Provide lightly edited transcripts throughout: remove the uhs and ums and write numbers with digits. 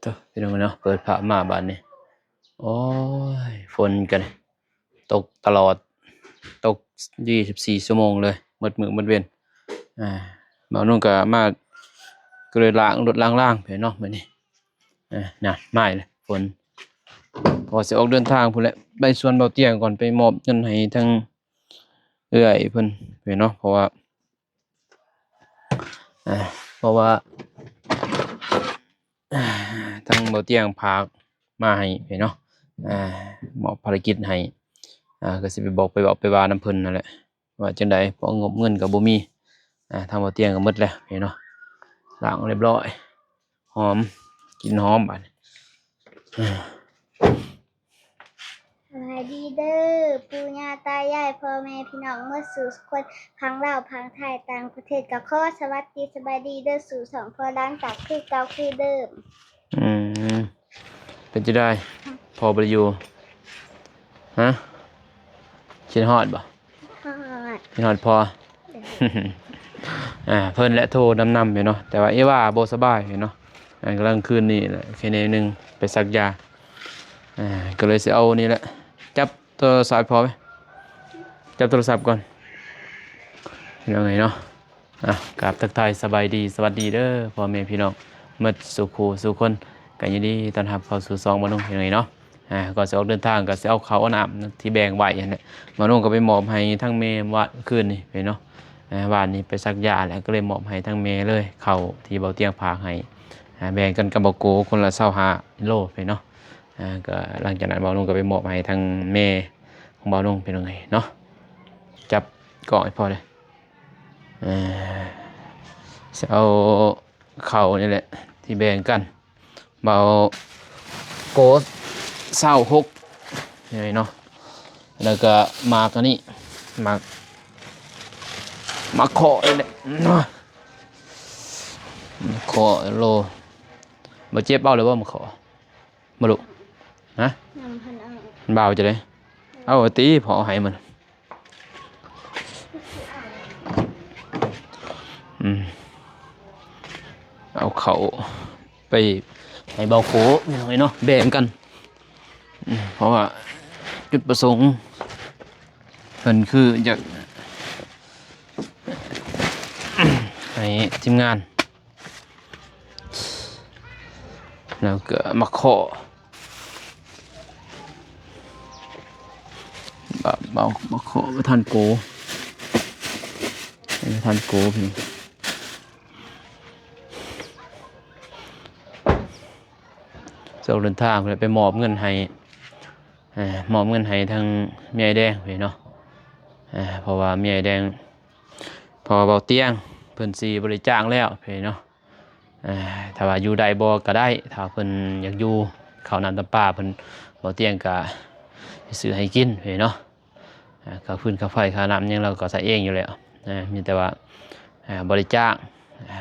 ตัวพี่น้องเนาะเปิดผ้ามาบานนี้โอ้ยฝนกันตกตลอดตก24 ชั่วโมงเลยหมดมื้อหมดเว้นอ่าบ่าวนุ่งก็มาก็เลยล้างรถล้างๆไปเนาะมื้อนี้น่ะมาอีกแล้วฝนพอสิออกเดินทางพุ่นแหละไปสวนเบาเตี้ยก่อนไปมอบเงินให้ทางเอื้อยเพิ่นไปเนาะเพราะว่าอ่าเพราะว่าทางเบาเตี้ยพากมาให้ไปเนาะอ่ามอบภารกิจให้ก็สิไปบอกไปบอกไปว่าน้ำเพิ่นนั่นแหละว่าจังได๋เพราะงบเงินก็บ่มีทางเบาเตี้ยก็หมดแล้วไปเนาะล้างเรียบร้อยหอมกลิ่นหอมบัดนี้ สวัสดีเด้อปู่ย่าตายายพ่อแม่พี่น้องเมื่อสู่คนพังลาวพังไทยต่างประเทศก็ขอสวัสดีสบายดีเด้อสู่สองพ่อร้านจากคือเก่าคือเดิม อืมเป็นจะได้พอบ่ได้อยู่ฮะคิดฮอดบ่ ฮอด คิดฮอดพอ เพิ่นและโทรนำไปเนาะแต่ว่าว่าบ่สบายเนาะกำลังคืนนี้แหละแค่นี้นึงไปซักยาก็เลยสิเอานี่แหละจับโทรศัพท์พอไหมจับโทรศัพท์ก่อนยังไงเนาะกราบทักทายสบายดีสวัสดีเด้อพ่อแม่พี่น้องหมดสุขสู่คนกันยินดีต้อนรับเข้าสู่ซองมานุ่งยังไงเนาะก่อนจะออกเดินทางก็สิเอาข้าวเอาน้ำที่แบ่งไว้นั่นแหละมานุ่งก็ไปมอบให้ทั้งแม่วัดคืนนี่ไปเนาะบ้านนี้ไปซักยาแล้วก็เลยมอบให้ทั้งแม่เลยข้าวที่เบาเตียงพากให้แบ่งกันกับเบาโกคนละ25 โลไปเนาะก็หลังจากนั้นเบานุ่งก็ไปมอบให้ทั้งแม่ของเบานุ่งเป็นยังไงเนาะจับเกาะให้พอเลยจะเอาเข่านี่แหละที่แบ่งกันเบาโกส26ยังไงเนาะแล้วก็หมากอันนี้หมากขอนี่แหละขอโลมาเจ็บเบ้าเลยว่ามาขอมาลุฮะ นำพันเอา มันเบาจะได้เอาตีพอให้มันเอาเขาไปให้เบาโขนี่หน่อยเนาะแบ่งกันเพราะว่าจุดประสงค์เพิ่นคืออยากให้ทีมงานแล้วก็มาขอเบามาขอมาทันโกมาทันโกพี่เจ้าเดินทางไปมอบเงินให้มอบเงินให้ทางเมียแดงพี่เนาะเพราะว่าเมียแดงพอเบาเตียงเพิ่นสิบริจาคแล้วพี่เนาะถ้าว่าอยู่ได้บ่ก็ได้ถ้าเพิ่นอยากอยู่ข้าวน้ำตำปลาเพิ่นเบาเตียงก็ซื้อให้กินพี่เนาะค่าฟืนค่าไฟค่าน้ำยังเราก็ใช้เองอยู่แล้วมีแต่ว่าบริจาค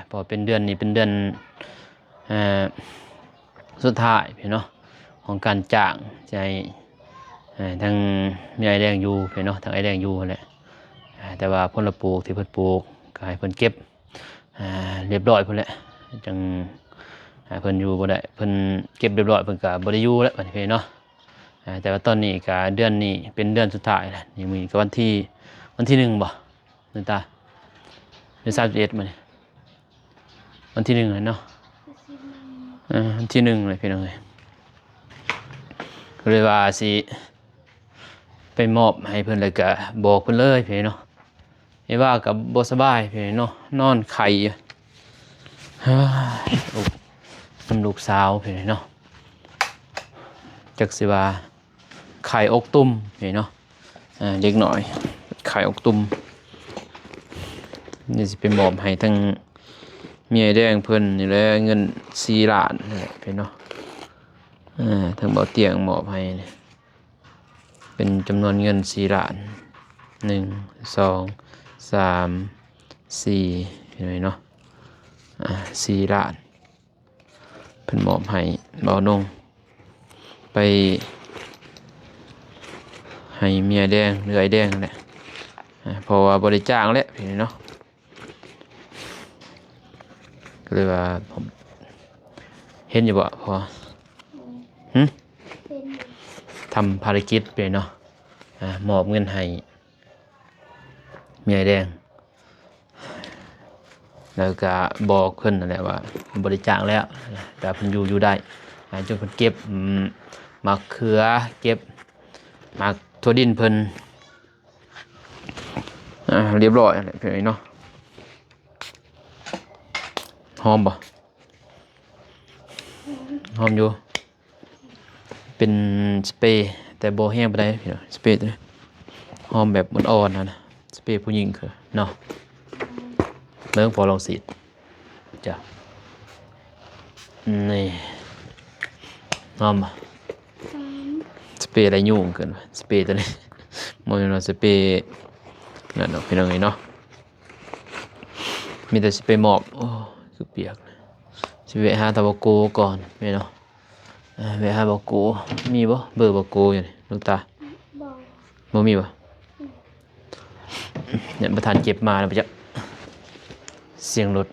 พอเป็นเดือนนี้เป็นเดือนสุดท้ายพี่เนาะของการจ้างใจทางมีไอแดงอยู่พี่เนาะทางไอแดงอยู่แหละแต่ว่าผลปลูกที่เพิ่นปลูกก็ให้เพิ่นเก็บเรียบร้อยเพิ่นแหละจังเพิ่นอยู่บ่ได้เพิ่นเก็บเรียบร้อยเพิ่นก็บ่ได้อยู่แล้วบัดนี้พี่เนาะแต่ว่าตอนนี้ก็เดือนนี้เป็นเดือนสุดท้ายแล้วนี่มื้อก็วันที่1บ่นึกตาเดือน31มื้อนี้วันที่1เลยเนาะวันที่1เลยพี่น้องเอ้ยก็เลยว่าสิไปมอบให้เพิ่นแล้วก็บอกเพิ่นเลยพี่เนาะว่าก็บ่สบายพี่เนาะนอนไข้น้ำลูกสาวพี่เนาะจักสิว่าไข่อกตุ่มพี่เนาะเด็กหน่อยไข่อกตุ่มนี่สิไปมอบให้ทั้งเมียแดงเพิ่นนี่แหละเงิน4 ล้านนี่แหละพี่เนาะทั้งเบาเตียงมอบให้เป็นจำนวนเงิน4 ล้าน1 2 3 4เห็นไหมเนาะ4 ล้านเพิ่นมอบให้เบานงไปให้เมียแดงหรือไอ้แดงนั่นแหละเพราะว่าบริจาคแล้วพี่เนาะก็เลยว่าผมเห ห็นอยู่บ่พอหึ เป็น ทำภารกิจไปเนาะมอบเงินให้เมียแดงแล้วก็บอกเพิ่นนั่นแหละว่าบริจาคแล้วแต่เพิ่นอยู่ได้จนเพิ่นเก็บมะเขือเก็บมะถั่วดินเพิ่นเรียบร้อยอะไรเพิ่นเนาะหอมบ่หอมอยู่เป็นสเปรย์แต่บ่แห้งปานใดพี่น้องสเปรย์ตัวนี้หอมแบบอ่อนๆนะสเปรย์ผู้หญิงคือเนาะเบิ่งพอลองสีดจ้ะนี่หอมบ่สเปรย์อะไรยุ่งเกินวะสเปรย์ตัวนี้มันเป็นสเปรย์นั่นเนาะพี่น้องเนาะมีแต่สเปรย์หมอกโอ้คือเปียกสิไปหาตะบกโกก่อนแม่เนาะไปหาบกโกมีบ่เบอร์บกโกอยู่นี่ลูกตา บอก บ่มีบ่เนี่ยประธานเก็บมาแล้วปะจ๊ะเสียงรถ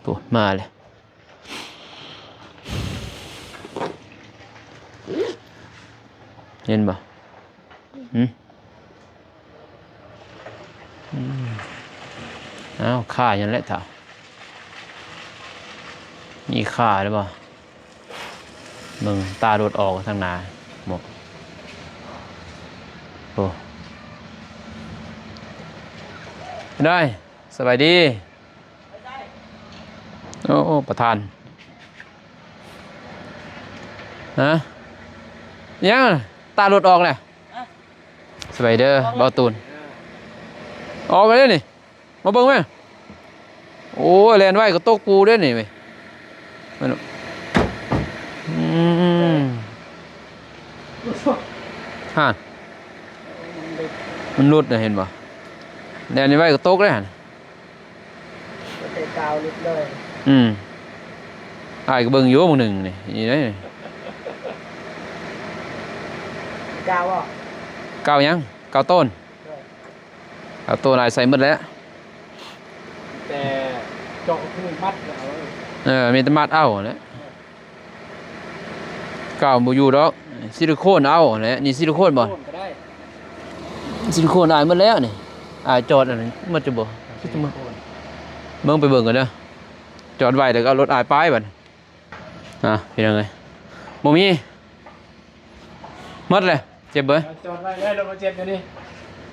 โอ้มาเลยเห็นบ่หืมอ้าวค่าอย่างไรถ่ามีค่าหรือเปล่ามึงตาโดดออกทางหน้าหมดโอ้ได้สบายดีโอ้ประธานฮะยังตาโดดออกเลยสบายเด้อเบาตูนออกไปเลยนี่มาเบิ่งไหมโอ้ยแลนไว้ก็ตกปูด้วยนี่เว้ยมันฮะมันรุดนะเห็นป่ะแลนไว้ก็ตกเลยฮะ เตะกาวลุดเลย อ้ายก็เบิ่งอยู่หมู่หนึ่งนี่นี่เด้ กาวอ่ะ เก้ายังเก้าต้นเก้าต้นอ้ายใส่หมดแล้ว แต่เจาะคือมัดแล้ว มีแต่มัดเอาแหละเก้าบ่อยู่ดอกซิลิโคนเอาแหละนี่ซิลิโคนบ่ โค่นก็ได้ ซิลิโคนอ้ายหมดแล้วนี่อ้ายจอดอันนั้นหมดจะบ่คิดจะมา โค่น เบิ่งไปเบิ่งกันเด้อจอดไว้แล้วก็เอารถอ้ายไปบัดพี่น้องเอ้ยบ่มีหมดเลยเจ็บเบ้ย จอดไว้เลยรถมาเจ็บอยู่นี่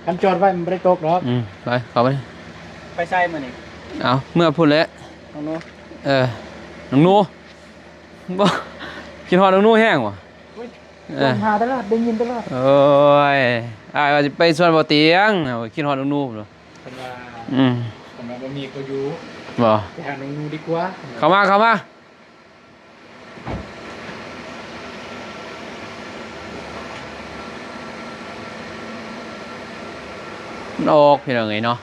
คันจอดไว้มันไม่ได้ตกหรอก ไปเข้าไป ไปใส่มานี่ เอาเมื่อพูดแล้ว น้องโน้ น้องหนูบ่กินฮอดน้องหนูแห้งว่ะ ลงหาตลอดได้ยินตลอด โอ้ยอ้ายว่าสิไปสวนบ่เตียงเอากินฮอดน้องหนูพุ่นว่ะ เป็นว่า อืม ผมว่าบ่มีก็อยู่ บ่ ไปหาน้องนูดีกว่า เข้ามามันออกพี่น้องเอ้ยเนาะ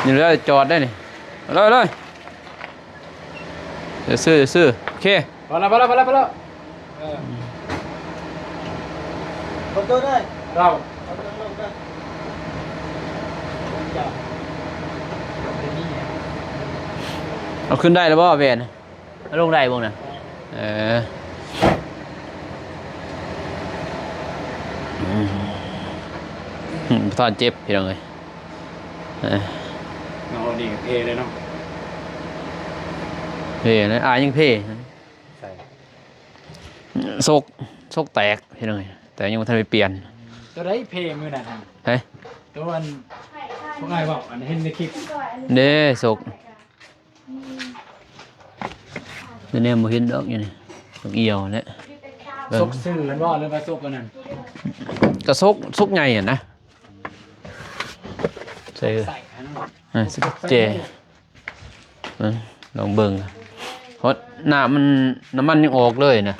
นี่เลยจอดได้นี่เอาเลยเดี๋ยวซื้อโอเค พอแล้วคนตัวได้เรา เอาขึ้นได้แล้วบ่เวนเอาลงได้บ่น่ะตอนเจ็บพี่น้องเอ้ย เอานี่เทเลยเนาะ เพ่นะยังเพ่ ใส่ ซกแตกพี่น้องเอ้ยแต่ยังบ่ทันไปเปลี่ยน ตัวได้เพมือนั่นฮะ เฮ้ย ตัวอันพวกไงบอกอันเห็นในคลิป เด้ซกเดี๋ยวนี้บ่เห็นดอกอยู่นี่ดอกเอียวแหละ ซกซื่อแล้วบ่หรือว่าซกกันนั่น ก็ซกใหญ่อ่ะนะใส่ ใส่อันนั้น สกเจลองเบิ่งเพราะน้ำมันยังออกเลยนะ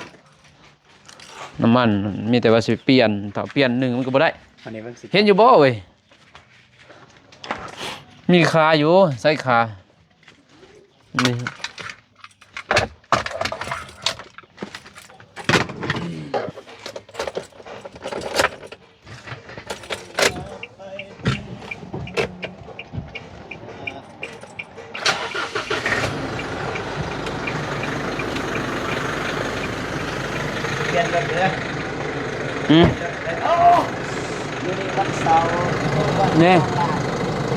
น้ำมันมีแต่ว่าสิเปลี่ยนถ้าเปลี่ยนหนึ่งมันก็บ่ได้ อันนี้มันสิ เห็นอยู่บ่เว้ยมีขาอยู่ใส่ขานี่ ลี่ยนกันเด้อ อืม โอ้อยู่นี่วันเสาร์ นี่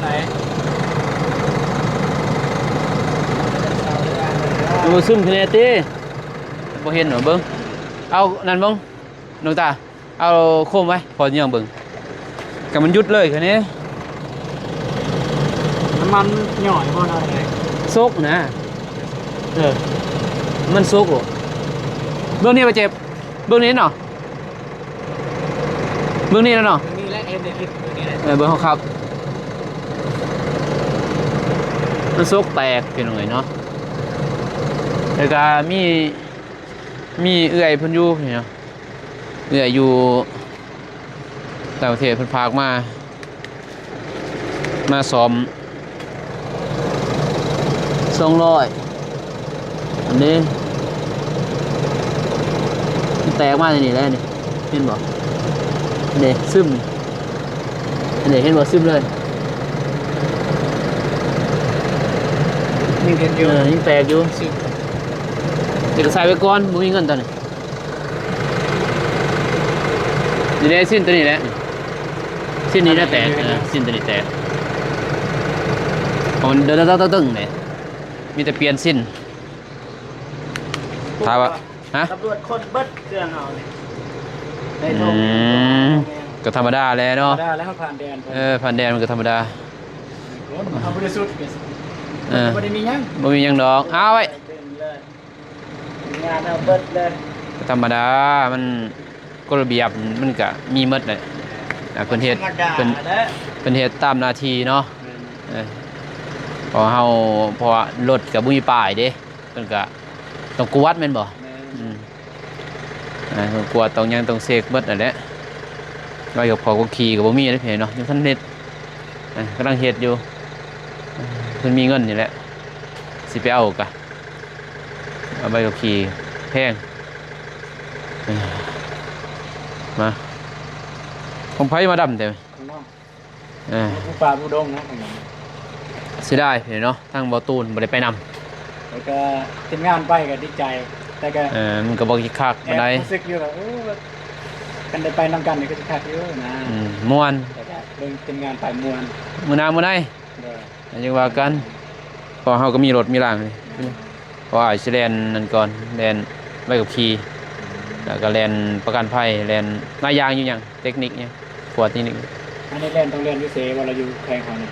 ไหน ดูซึมคะแนนติบ่เห็นเหรอเบิ่งเอานั่นเบิ่งน้องตาเอาโคมไว้พอยังเบิ่งก็มันหยุดเลยคะแนน น้ำมันหน่อยบ่เนาะไง ซกนะมันซกหรอเบื้องนี้ไปเจ็บเบื้องนี้เนาะเบื้องนี้แล้วเนาะ นี่แหละเอ็นเดคิดนี่แหละ เบื้องเขาครับมันซกแตกเป็นยังไงเนาะแล้วก็มีเอื้อยเพิ่นอยู่นี่เนาะเอื้อยอยู่ต่างประเทศเพิ่นพากมาซ้อม200อันนี้แตกมากเลยนี่แหละนี่เห็นบ่นี่ซึมอันนี้เห็นบ่ซึมเลย นี่เห็นอยู่ ยังแตกอยู่เดี๋ยวก็ใส่ไปก่อนบ่มีเงินตอนนี้นี่แหละสิ้นตัวนี้แหละสิ้นนี้น่าแตกสิ้นตัวนี้แตกมันเดินตึ้งๆเนี่ยมีแต่เปลี่ยนสิ้นถามว่าฮะ ตำรวจคนเบิดเครื่องเอาเนี่ยได้ อื ลง มก็ธรรมดาแหล้วเนาะ ได้แล้วเขาผ่านแดนไป ผ่านแดนมันก็ธรรมดา เอาบริสุทธิ์ เออ บ่ได้มีหยัง บ่มีหยังดอกเอาไว้ งานเอาเบิดเลย ก็ธรรมดามันกฎระเบียบมันก็มีหมดเลยเพิ่นเฮ็ด ธรรมดา เพิ่น เด้อ เพิ่นเฮ็ดตามหน้าที่เนาะเออเพอเพราะว่ารถก็บ่มีป้ายเด้เพิ่นก็ต้องกวดแม่นบ่อืมต้องกวดต้องหยังต้องเช็คเบิดนั่นแหละว่าอยู่พอก็ขี่ก็บ่มีเด้เพิ่นเนาะยังทันเฮ็ดกำลังเฮ็ดอยู่เพิ่นมีเงินนี่แหละสิไปเอากะเอาใบขับขี่แพงมาของไผมาดำแต่ ข้างนอก เออ ผู้ป่าผู้ดงนะข้างนอก เสียดายเนาะทางบ่ตูนบ่ได้ไปนำ แล้วก็ทีมงานไปก็ดีใจ แต่ก็ มันก็บ่คิกคัก แอ ปานใด บรู้สึกอยู่แบบกันได้ไปนำกันนี่ก็จะคักอยู่นะ ม่วน แต่ก็เบิ่งทีมงานไปมวน มื้อหน้ามื้อใด เด้อ จังว่ากันเพอเฮาก็มีรถมีล่างนี่เพราะว่าสิแล่นนั่นก่อนแล่นใบขับขี่แล้วก็แล่นประกันภัยแล่นหลายอย่างอยู่หยังเทคนิคเนี่ยกวดนี่ อันนี้เล่นต้องเรียนวิเศษว่าเราอยู่แข่งเขานี่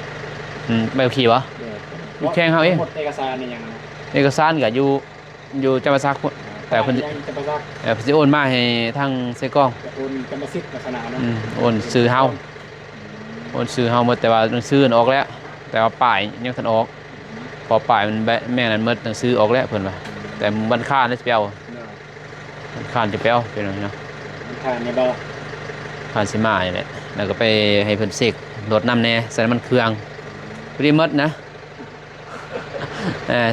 ใบขับขี่วะ เด้อ อยู่แข่งเขาเอง หมดเอกสารนี่ยังนะ เอกสารก็อยู่จำปาสักพุ่นแต่เพิ่น ยังจะประซัก เพิ่นสิโอนมาให้ทางเซกอง จะโอนกรรมสิทธิ์ลักษณะเนาะ โอนซื้อเฮาโอนซื้อเฮาหมดแต่ว่าหนังสือมันออกแล้ว แต่ว่าป้ายยังทันออก พอป้ายมันแม่นั้นหมดหนังสือออกแล้วเพิ่นว่าแต่วันค้านได้สิไปเอา เด้อ วันค้านจะไปเอาเป็นจังไดเนาะ มันผ่านในบ่ ค้านสิมานี่แหละแล้วก็ไปให้เพิ่นเสกรถน้ำแน่ใส่น้ำมันเครื่องบ่ได้หมดนะ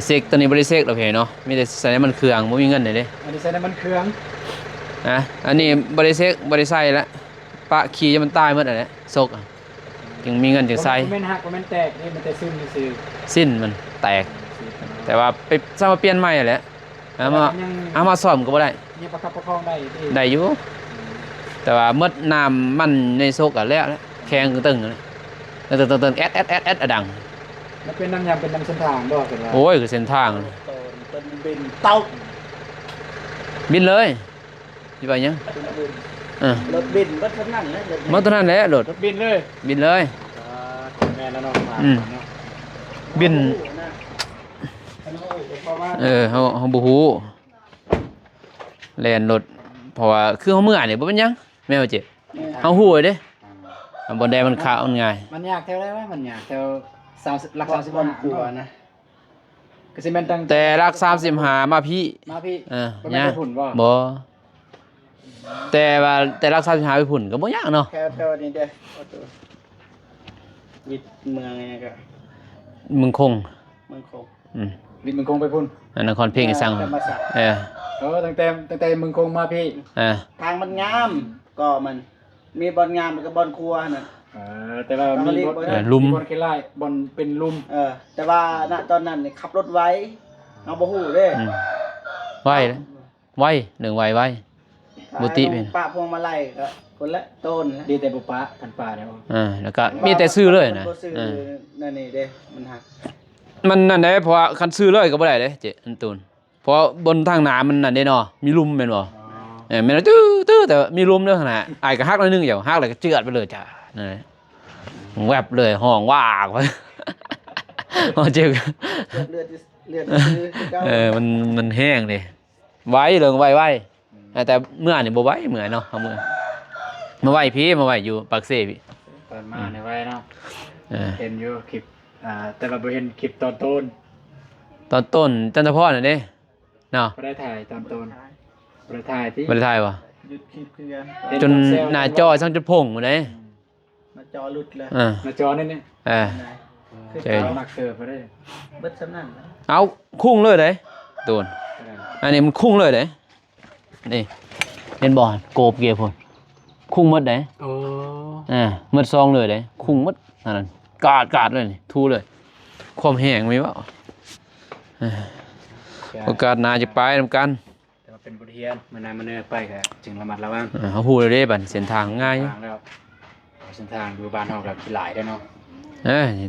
เสกตัวนี้บ่ได้เสกดอกเนาะมีแต่ใส่น้ำมันเครื่องบ่มีเงินเลยเด้ อันนี้ใช้น้ำมันเครื่อง อันนี้บริเซกบริไซแล้วปะขี่จะมันตายหมดอะไรซกจึงมีเงินจึงใส่ บ่แม่นหักบ่แม่นแตกนี่มันแต่ซึมซื่อ สิ้นมันแตก แต่ว่าไปสร้างมาเปลี่ยนใหม่แหละเอามาซ่อมก็บ่ได้ ยังประคับประคองได้ที่ ได้อยู่แต่ว่าเมื่อน้ำมันในซกอะแล้วแข็งตึงเลยตึงแอดอะดัง มันเป็นน้ำยำเป็นน้ำเส้นทางบ่กันว่า โอ้ยคือเส้นทาง ต้นบินเต้า บินเลยที่ไปยังเออ รถบินบัดเท่านั้นแหละรถ มาตัวนั้นแหละรถ รถบินเลย บินเลย แม่แล้วเนาะมา อืม บินเขาบ่ฮู้แล่นรถเพราะว่าคือเฮาเมื่อยนี่บ่เป็นหยังแม่ว่าเจ็บเฮาฮู้เด้บ่ได้มันขาวมันง่าย มันยากแถวได้ว่ามันยากแถว30หลัก30วันกว่านะก็สิแม่นตั้ง แต่รัก35มาพี่ มาพี่ บ่ แม่ ยาก นผุ่นบ่ บ่แต่รัก35ไปพุ่นก็บ่ยากเนาะ แถวนี้เด้อวิทย์เมืองนี่ก็ มึงคง เมืองคง อืม วิทย์เมืองคงไปพุ่น นครเพ่งอีสังเออ ตั้งแต่เมืองคงมาพี่ ทางมันงามก็มันมีบอลงามแล้วก็บอลครัวน่ะ แต่ว่ามีบอล ลุม บอลเคไล่บอลเป็นลุม แต่ว่าณตอนนั้นนี่ขับรถไว้เอาบ่ฮู้เด้ ไวเลยไวหนึ่งไว ถ บ่ติเป็น ปะพวงมาลัยก็คนละต้นละ ดีแต่บุปะพันป่าเนี่ย แล้วก็มีแต่ซื้อเลยนะ บ่ซื้อนั่นนี่เด้มันหัก มันนั่นได้เพราะว่าคันซื้อเลยก็บ่ได้เด้เจอันตูนเพราะบนทางหน้ามันนั่นเด้เนาะมีลุ่มแม่นบ่แม่นตื้อแต่มีลุ่มเด้อข้างหน้าอ้ายก็ฮักหน่อยนึงเดี๋ยวฮักแล้วก็เจือดไปเลยจ้ะนั่นแหละแวบเลยห้องว่ากไป เจ็บ เลือดซื้อเจ้า มันแห้งดิไว้เลยไว้แต่เมื่อนี่บ่ไว้เมื่อเนาะเอามาไว้พี่มาไว้อยู่ปากเซ่พี่ ตอนมาในไว้เนาะ เออ เห็นอยู่คลิปแต่ว่าบ่เห็นคลิปตอนต้น ตอนต้นจันทพรน่ะเด้เนาะ บ่ได้ถ่ายตอนต้นบ่ได้ถ่ายที่ บ่ได้ถ่ายว่ะ หยุดคลิปคือกัน เห็ จน คเซล หน้าจอช่างจนพงหมดเลย มาจอหลุดเลย หน้าจอนี่นี่ เออ คือ ใจ เจ้า มักเสิร์ฟบ่ได้ เบิดสำนั่นนะ เอาคุ้งเลยเด้โดนอันนี้มันคุ้งเลยเด้นี่เห็นบ่โกบเกียร์พุ่นคุ้งหมดเด้ โอ้ หมดซองเลยเด้คุ้งหมดอันนั้นกาดเลยนี่ทูเลยความแห้งมีบ่โอกาสหน้าจะไปนำกัน แต่ว่าเป็นบทเรียนมื้อหน้ามื้อนี้ไปก็จึงระมัดระวัง เขาฮู้เลยเด้บัดเส้นทางง่าย ทางแล้วเส้นทางอยู่บ้านเฮาก็ขี้หลายเด้อเนาะ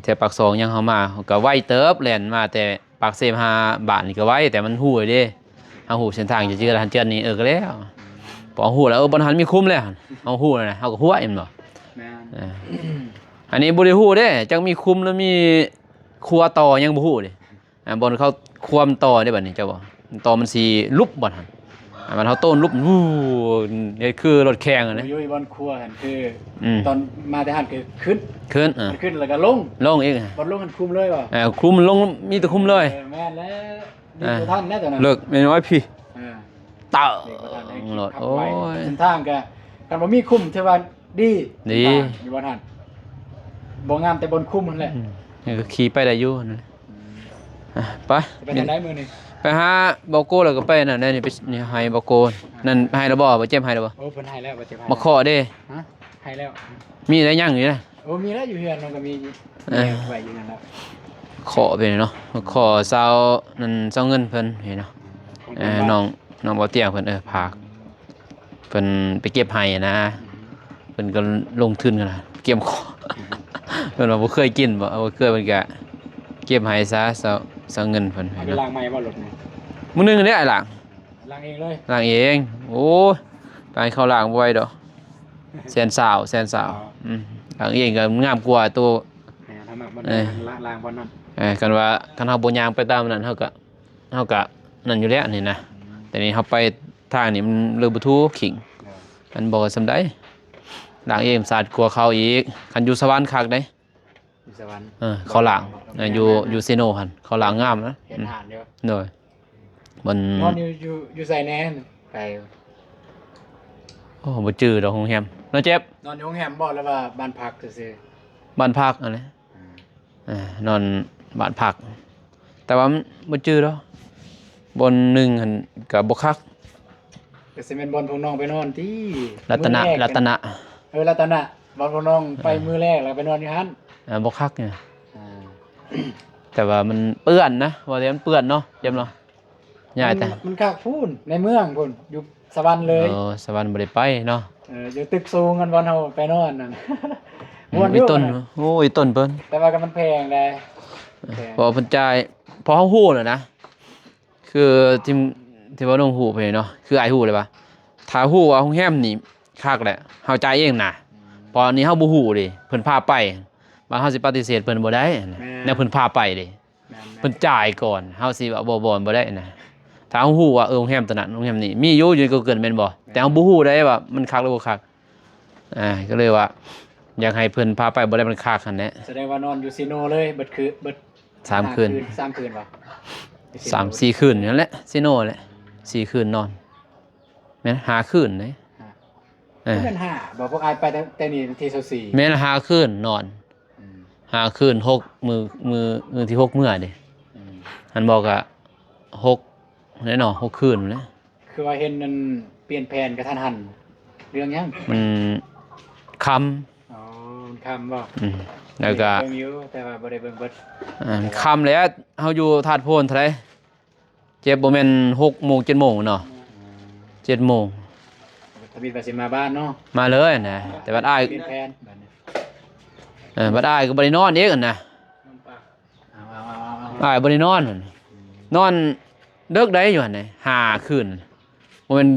แต่ปากซองยังเขามาเขาก็ไวเติบแล่นมาแต่ปากเซม5 บาทนี่ก็ไวแต่มันฮู้เลยเด้เฮาฮู้เส้นทางจะเจอร้านเจือนนี่ก็แล้วพอฮู้แล้วบ่ทันมีคุ้มแล้วเฮาฮู้แล้วนะเฮาก็ฮู้ว่าเอ็มบ่ แม่น อันนี้บ่ได้ฮู้เด้จังมีคุ้มแล้วมีครัวต่อยังบ่ฮู้เด้บ่เขาควมต่อได้บัดนี้เจ้าบ่ต่อมันสิลุบบ่ทันมันเฮาต้นลุบวู้นี่คือรถแข่งอะนะ อยู่บนครัวหั่นคืออ ม ตอนมาแต่หั่นคือขึ้น ขึ้น มันขึ้นแล้วก็ลง ลงอีก บนลงหั่นคุมเลยบ่ คุ้มลงมีแต่คุ้มเลย แม่นแล้วนี่บ่ทันแล้วตอนนั้น เลิกไม่น้อยพี่ เออ เต่า เด็กบ่ทันได้ รถ ขับ โอ้ ไป ย เส้นทางก็กันบ่มีคุมเทว่าดี ดี เส้นทางอยู่บ่ทันบ่งามแต่บนคุมนั่นแหละ นี่ก็ขี่ไปได้อยู่นั่นแหละไป จะไปทางไหนมื้อนี้ ไปหาบาโก้แล้วก็ไปนั่นนี่ไปนี่ให้บาโก้นั่นให้แล้วบ่บ่เจ็บให้แล้วบ่ โอ้เพิ่นให้แล้วบ่เจ็บให้ มาขอเด้ ฮะให้แล้ว มีอะไรยังอยู่นะ โอ้มีแล้วอยู่เฮือนมันก็มี เออ ไว้อยู่นั่นแล้ว ขอไปเนาะขอเซานั่นเซาเงินเพิ่นเห็นเนาะน้องบ่เตี้ยเพิ่นพากเพิ่นไปเก็บให้นะเพิ่นก็ลงทุนกันนะเก็บขอ เพิ่นว่าบ่เคยกินบ่เคยเพิ่นก็เก็บให้ซะเซาเงินเพิ่น เอา เห็น ไป เนาะ ล้างไม้บ่รถนี่ มื้อนึงได้ไอ้หลัง ล้างเองเลย ล้างเองโอ้ยไปเข้าล้างบ่ไหวดอกแสนสาวล้างเองก็งามกว่าตัว แหมถ้ามักบ่ เออ ล้างบ่นั่น กันว่าคันเฮาบ่ย่างไปตามนั้นเฮาก็นั่นอยู่แล้วนี่นะแต่นี่เฮาไปทางนี้มันเลือบ่ทูขิงมันบ่สำได้ล้างเองสะอาดกว่าเขาอีกคันอยู่สวรรค์คักได้ อยู่สวรรค์ เขาล้างอยู่เซโนหั่นเขาล้างงามนะ เห็นหานเดียว โดยมัน นอนอยู่ใส่แหน่ไป โอ้บ่จื้อดอกโรงแรมเนาะเจ็บ นอนอยู่โรงแรมบ่แล้วว่าบ้านพักซื่อ บ้านพักอันนี้นอนบ้านพัก แต่ว่ามันบ่จื้อดอกบนหนึ่งหั่นก็บ่คัก ๆก็สิเป็นบ่อนพวกน้องไปนอนที่ รัตนะ มื้อแก รัตนะ รัตนะบ่อนพวกน้องไปมื้อแรกแล้วไปนอนอยู่หั่น บ่คักเนี่ยแต่ว่ามันเปื้อนนะว่าแต่มันเปื้อนเนาะเจ็บเนาะใหญ่แต่ มันคักพูนในเมืองพุ่นอยู่สวรรค์เลย สวรรค์บ่ได้ไปเนาะ อยู่ตึกสูงกันบ่อนเฮาไปนอนนั่น มีต้น อยู่ โอ้ยต้นเพิ่น แต่ว่าก็มันแพงได้แพง พอเพิ่นจ่ายพอเฮาฮู้น่ะนะคือที่ว่าน้องฮู้ไปเนาะคืออ้ายฮู้เลยว่าถ้าฮู้ว่าโรงแรมนี่คักแหละเฮาจ่ายเองน่ะพออันนี้เฮาบ่ฮู้ดิเพิ่นพาไปว่าเฮาสิปฏิเสธเพิ่นบ่ได้แนวเพิ่นพาไปดิ แม่น เพิ่นจ่ายก่อนเฮาสิว่าบ่ได้นะถ้าเฮาฮู้ว่าโรงแรมตัวนั้นโรงแรมนี้มีอยู่ก็เกินแม่นบ่แต่เฮาบ่ฮู้ได้ว่ามันคักหรือบ่คักก็เลยว่าอยากให้เพิ่นพาไปบ่ได้มันคักหั่นแหละ แสดงว่านอนอยู่ซีโนเลยเบิดคือเบิด 3 คืน 3 คืนวะ 3-4 คืนนั่นแหละซิโนแหละ4 คืนนอนแม่น5 คืนเด้เออ เงิน5บอกพวกอายไปแต่นี่ที่24 แม่น5 คืนนอน5 คืน6มื้อที่6มื้อเด้หันบอกก็6แน่นอน6 คืนนั่นแหละ คือว่าเห็นนั่นเปลี่ยนแผนกระทันหันเรื่องหยัง มันคำ อ๋อมันคำบ่ แล้วก็ เบิ่งอยู่แต่ว่าบ่ได้เบิ่งเบิด คำแล้วเฮาอยู่ธาตุโพนเท่าไหร่เจ็บบ่แม่น6 โมง 7 โมงเนาะ7 โมง ว ทวิตว่าสิมาบ้านเนาะ มาเลยนะแต่บัดอ้าย เปลี่ยนแผนบัดนี้ บัดอ้ายก็บ่ได้นอนเองนะ เอา อ้ายบ่ได้นอนนั่นนอนเลิกได้อยู่หั่นน่ะ5คืนบ่แม่น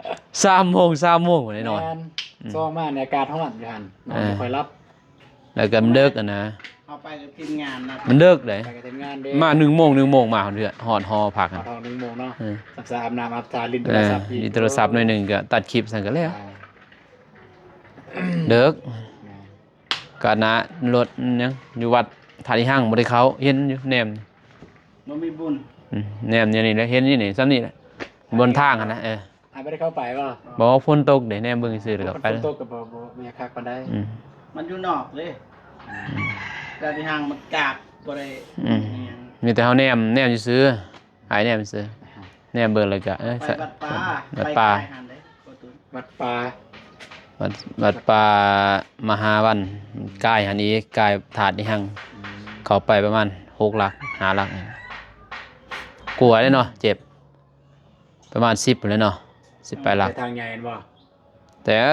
3 โมงบ่ได้นอน แม่ซ่องมาในอากาศร้อนอยู่หั่นนอนบ่ค่อยรับ แล้วก็มันเลิกอะนะ เอาไปกับทีมงานนะ มันเลิกได้ ไปกับทีมงานเด้ มา1 โมงมาเดือฮอดฮอพัก เอา อะ ทอง1โมงเนาะ เออ สับสาอาบน้ำอาบตาลิ้นโท เอ ร อ ศัพท์อีก มีโทรศัพท์หน่อยหนึงก็ตัดคลิปซั่นก็แล้วเลิกก็นะรถยังอยู่วัดท่าที่ห้างบ่ได้เข้าเห็นอยู่แนม บ่มีบุญ แนมอย่างนี้แหละเห็นอยู่นี่ซ้ำนี่แหละบนทางอะนะอ่าไม่ได้เข้าไปป่ะ บอกว่าฝนตกเดี๋ยวแนมเบิ่งซื่อๆแล้วก็ไป ฝ เล น ย ตกกับบ่มีคักปานใด อืม มันอยู่นอกเลยการที่ห่างมันกากบ่ได้ อืม อิหยัง มีแต่เฮาแนมซื้อหายแนมซื้อแนมเบิ่งแล้วก็ไปวัดป่า วัดป่า ไปหันเลยประตู วัดป่า วัดป่ามหาวันใกล้หันนี้ใกล้ถาดนี่หังเข้าไปประมาณ6หลัก5หลักกลัวเลยเนาะเจ็บประมาณ10เลยเนาะ10ไปหลัก ไปทางใหญ่เห็นบ่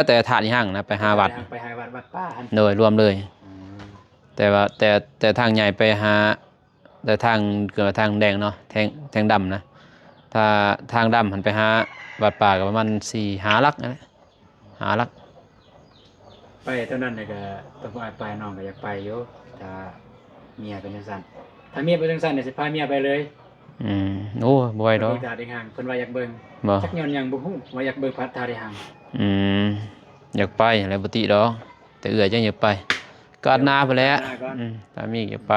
แต่ถาดนี่หังนะไปหาวัด ไปหาวัดป่าหั่น โดยรวมเลย แต่ว่าแต่ทางใหญ่ไปหาแต่ทางเกิดทางแดงเนาะแทงดำนะถ้าทางดำหันไปหาวัดป่าก็ประมาณ4 5ลักนั่นแหละ5ลัก ไปเท่านั้นน่ะก็ต้องไปน้องก็อยากไปอยู่ถ้าเมียเป็นจังซั่นถ้าเมียเป็นจังซั่นเนี่ยสิพาเมียไปเลย โอ้บ่ไหวดอก เบิ่งทาได้ห่างเพิ่นว่าอยากเบิ่ง บ่ จักย้อนหยังบ่ฮู้ว่าอยากเบิ่งพัดทาได้ห่าง อืมอยากไปอะไรบ่ติดอกแต่เอื้อยจังอยากไปก็อัดหน้าไปแล้วถ้ามีอยากไป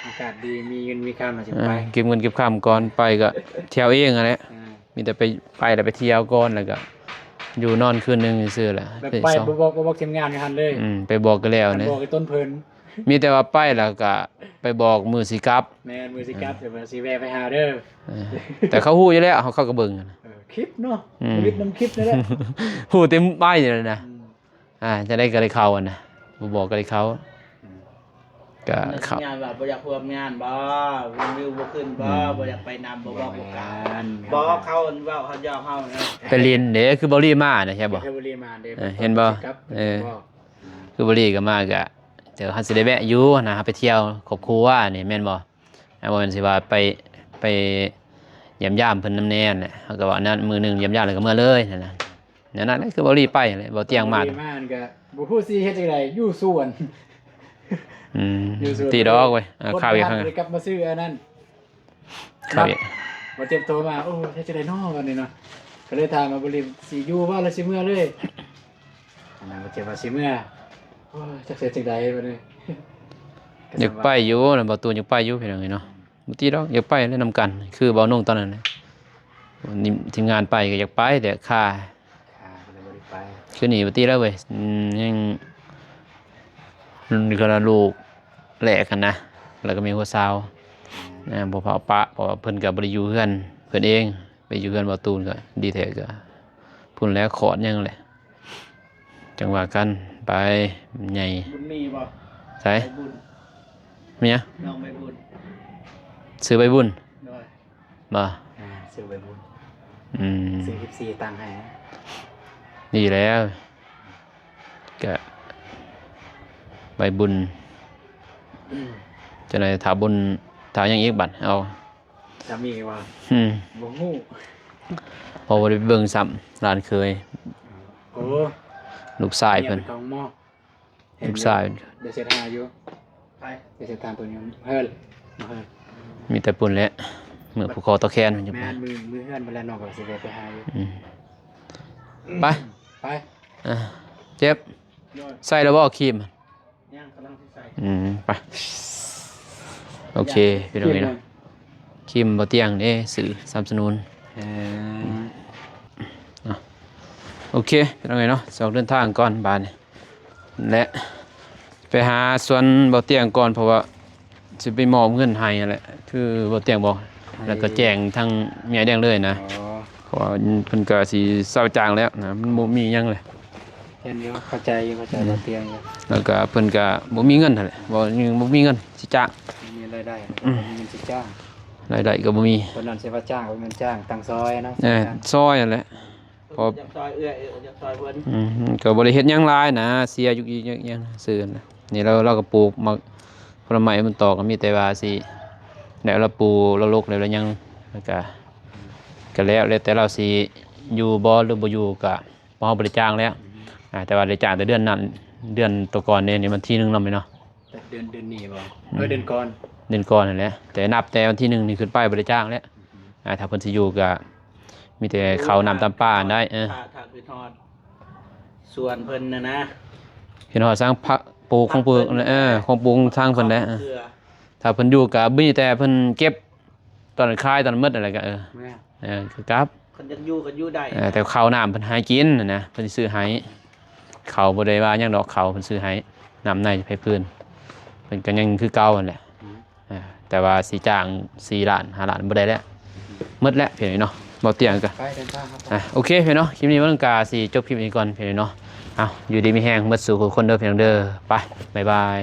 อากาศดีมีเงินมีค่าน่าสิไป เก็บเงินเก็บข้ามก่อนไปก็เที่ยวเองนั่นแหละ อ่า มีแต่ไปแล้วไปเที่ยวก่อนแล้วก็อยู่นอนคืนนึงซื่อๆแหละ แบบไปบ่บอกทีมงานอยู่หั่นเลย ไปบอกกันแล้ว มัน นะ บอกไอ้ต้นเพิ่น มีแต่ว่าไปแล้วก็ไปบอกมือสิกลับ แม่นมือสิกลับเดี๋ยวมันสิแวะไปหาเด้อ เออแต่เขาฮู้อยู่แล้วเขาก็เบิ่งนะ คลิปเนาะ อืม ชีวิตนำคลิปนี่แหละ ฮู้เต็มป้ายอยู่เลยนะ อืม จะได้ก็ได้เข้าอ่ะนะบ่บอกก็ได้เข้าก็เข้า งานว่าบ่อยากร่วมงานบ่วิวบ่ขึ้นบ่บ่อยากไปนำบ่บอกบ่กล่าวบ่เขาเว้าเขาย่อเฮานะ ไปเรียนเด้คือบริมานะใช่บ่ เพชรบุรีมาเด้อ เห็นบ่ ครับ เออ คือบริก็มากะเดี๋ยวเขาสิได้แวะอยู่นะครับไปเที่ยวครอบครัวนี่แม่นบ่บ่แม่นสิว่าไปเยี่ยมยามเพิ่นนำแน่นแหละเขาก็ว่านั้นมื้อหนึงเยี่ยมยามแล้วก็มื้อเลยนั่นน่ะนั่นน่ะคือบริไปเลยบ่เตียงมา เพชรบุรีมาก็บ่ฮู้สิเฮ็ดจังไดอยู่สวน อยู่สวน ตีดอกเว้ยข้าวอีกครั้ง คนไปกลับมาซื้ออันนั้น ข้าวอีก บ่เจ็บโตมาโอ้เฮ็ดจังไดน้อวันนี้เนาะก็เลยถามมาบ่ริสิอยู่ว่าแล้วสิเมื่อเลยอันนั้นบ่เจ็บว่าสิเมื่อโอ้ยจักเฮ็ดจังไดบัดนี้ อยากไปอยู่น่ะบ่ตูนอยากไปอยู่พี่น้องเอ้ยเนาะบ่ตีดอกอยากไปเล่นนำกัน คือเบานุ่งตอนนั้นน่ะนี่ทีมงานไปก็อยากไปแต่ค่า ก็เลยบ่ได้ไป คือหนีบ่ตีแล้วเว้ยยังก็ลูกแหลกกันนะแล้วก็มีหัวซาวบ่พาปะเพราะว่าเพิ่นก็บ่ได้อยู่เฮือนเพิ่นเองไปอยู่เฮือนบ่ตูนก็ดีแท้ก็พุ่นแล้วขอดยังแหละจังว่ากันไปใหญ่ บุญมีบ่ ใส่ ไปบุญ เมีย น้องไปบุญ ซื้อใบบุญ ด้วย บ่ ซื้อใบบุญ อืม ซื้อ14ตังค์ให้ ดีแล้วก็ใบบุญจะได้ถาบุญถายังอีกบัดเอา จะมีว่า อืม บ่ฮู้ พอบ่ได้ไปเบิ่งซ้ำร้านเคย โอ้ ลูกชายเพิ่น ของหม้อ ลูกชาย เดี๋ยวเสร็จหาอยู่ ไป เดี๋ยวเสร็จตามตัวนี้เฮิร์มาเฮิร์ มีแต่ปุ่นแหละเมื่อผู้คอตะแคนมันจะ แม่ ไป นมือเฮือนมาแล้วน้องก็สิไปหาอยู่ อืมไป ไป อ่ะเจ็บ ด้วย ใส่แล้วบ่ครีม ย่างกำลังสิใส่ ไปโอเคพี่น้องนี่นะครีมบ่เตียงเด้สื่อสนับสนุนโอเคพี่น้องเนาะสองเดินทางก่อนบานนี่และไปหาสวนบ่เตียงก่อนเพราะว่าสิไปมอบเงินให้นั่นแหละคือบ่เตียงบอกแล้วก็แจ้งทางเมียแดงเลยนะ อ๋อ เพราะว่าเพิ่นก็สิเศร้าจางแล้วนะมันบ่มีหยังเลย เห็นอยู่เข้าใจอยู่เข้าใจเราเตียงอยู่ แล้วก็เพิ่นก็บ่มีเงินนั่นแหละบ่ยังบ่มีเงินสิจ้าง มีรายได้มีเงินสิจ้าง รายได้ก็บ่มี คนนั้นสิว่าจ้างว่าเงินจ้างตังซอยนะ ซอยนั่นแหละ พอ อยากซอยเอื้อยอยากซอยเพิ่น ก็บ่ได้เฮ็ดหยังหลายนะเสียอยู่อีกอย่างซื่อนะนี่เราก็ปลูกมักผลไม้มันตอกก็มีแต่ว่าสิแล้วเราปลูกเราลกแล้วเรายังแล้วก็แล้วแต่เราสิอยู่บ่หรือบ่อยู่ก็บ่เฮาบ่ได้จ้างแล้วแต่ว่าได้จ้างแต่เดือนนั้นเดือนตัวก่อนนี่มันที่1นำเนาะ แต่เดือนนี้บ่เดือนก่อน เดือนก่อนนั่นแหละแต่นับแต่วันที่1นี่ขึ้นไปบ่ได้จ้างแล้วถ้าเพิ่นสิอยู่ก็มีแต่ข้าวน้ำตามป่าได้ถ้าคือทอดส่วนเพิ่นนะ เห็นว่าสร้างพักปลูกของปลูกของปลูกทางเพิ่นแหละ เกลือ ถ้าเพิ่นอยู่ก็มีแต่เพิ่นเก็บตอนคายตอนมืดอะไรก็แม่คือครับ คนอยากอยู่ก็อยู่ได้ แต่ข้าวน้ำเพิ่นให้กินนะเพิ่นสิซื้อให้ข้าวบ่ได้ว่าหยังดอกข้าวเพิ่นซื้อให้น้ำในให้เพิ่นเพิ่นก็ยังคือเก่านั่นแหละแต่ว่าสิจ้าง4ล้าน5ล้านบ่ได้แล้วหมดแล้วเพิ่นเนาะบ่เตียงก็ ไปเดินทางครับ โอเคเพิ่นเนาะคลิปนี้มันก็สิจบคลิปนี้ก่อนเพิ่นเนาะอยู่ดีมีแฮงหมดสู่คนเด้อเพิ่นเด้อไปบ๊ายบาย